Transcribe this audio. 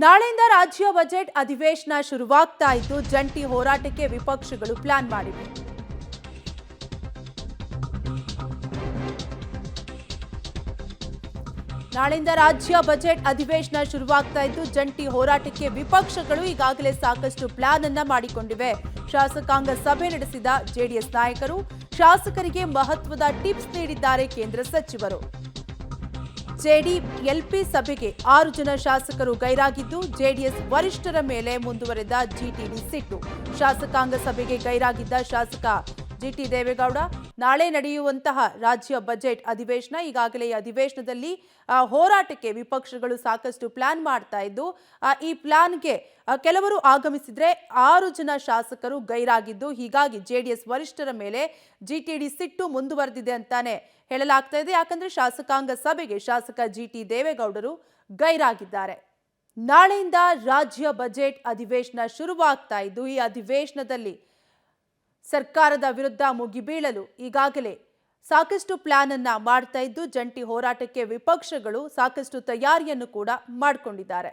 ನಾಳೆಯಿಂದ ರಾಜ್ಯ ಬಜೆಟ್ ಅಧಿವೇಶನ ಶುರುವಾಗ್ತಾ ಇದ್ದು ಜಂಟಿ ಹೋರಾಟಕ್ಕೆ ವಿಪಕ್ಷಗಳು ಪ್ಲಾನ್ ಮಾಡಿವೆ. ನಾಳೆಯಿಂದ ರಾಜ್ಯ ಬಜೆಟ್ ಅಧಿವೇಶನ ಶುರುವಾಗ್ತಾ ಇದ್ದು ಜಂಟಿ ಹೋರಾಟಕ್ಕೆ ವಿಪಕ್ಷಗಳು ಈಗಾಗಲೇ ಸಾಕಷ್ಟು ಪ್ಲಾನ್ ಅನ್ನ ಮಾಡಿಕೊಂಡಿವೆ. ಶಾಸಕಾಂಗ ಸಭೆ ನಡೆಸಿದ ಜೆಡಿಎಸ್ ನಾಯಕರು ಶಾಸಕರಿಗೆ ಮಹತ್ವದ ಟಿಪ್ಸ್ ನೀಡಿದ್ದಾರೆ ಕೇಂದ್ರ ಸಚಿವರು. ಎಲ್ಪಿ ಸಭೆಗೆ 6 ಜನ ಶಾಸಕರು ಗೈರಾಗಿದ್ದು ಜೆಡಿಎಸ್ ವರಿಷ್ಠರ ಮೇಲೆ ಮುಂದುವರೆದ ಜಿಟಿಡಿ ಸಿಟ್ಟು. ಶಾಸಕಾಂಗ ಸಭೆಗೆ ಗೈರಾಗಿದ್ದ ಶಾಸಕ ಜಿಟಿ ದೇವೇಗೌಡ ನಾಳೆ ನಡೆಯುವಂತಹ ರಾಜ್ಯ ಬಜೆಟ್ ಅಧಿವೇಶನ ಈಗಾಗಲೇ ಅಧಿವೇಶನದಲ್ಲಿ ಹೋರಾಟಕ್ಕೆ ವಿಪಕ್ಷಗಳು ಸಾಕಷ್ಟು ಪ್ಲಾನ್ ಮಾಡ್ತಾ ಇದ್ದು ಈ ಪ್ಲಾನ್ಗೆ ಕೆಲವರು ಆಗಮಿಸಿದ್ರೆ 6 ಜನ ಶಾಸಕರು ಗೈರಾಗಿದ್ದು ಹೀಗಾಗಿ ಜೆಡಿಎಸ್ ವರಿಷ್ಠರ ಮೇಲೆ ಜಿಟಿಡಿ ಸಿಟ್ಟು ಮುಂದುವರೆದಿದೆ ಅಂತಾನೆ ಹೇಳಲಾಗ್ತಾ ಇದೆ. ಯಾಕಂದ್ರೆ ಶಾಸಕಾಂಗ ಸಭೆಗೆ ಶಾಸಕ ಜಿಟಿ ದೇವೇಗೌಡರು ಗೈರಾಗಿದ್ದಾರೆ. ನಾಳೆಯಿಂದ ರಾಜ್ಯ ಬಜೆಟ್ ಅಧಿವೇಶನ ಶುರುವಾಗ್ತಾ ಇದ್ದು ಈ ಅಧಿವೇಶನದಲ್ಲಿ ಸರ್ಕಾರದ ವಿರುದ್ಧ ಮುಗಿಬೀಳಲು ಈಗಾಗಲೇ ಸಾಕಷ್ಟು ಪ್ಲಾನ್ ಅನ್ನ ಮಾಡ್ತಾ ಇದ್ದು ಜಂಟಿ ಹೋರಾಟಕ್ಕೆ ವಿಪಕ್ಷಗಳು ಸಾಕಷ್ಟು ತಯಾರಿಯನ್ನು ಕೂಡ ಮಾಡಿಕೊಂಡಿದ್ದಾರೆ.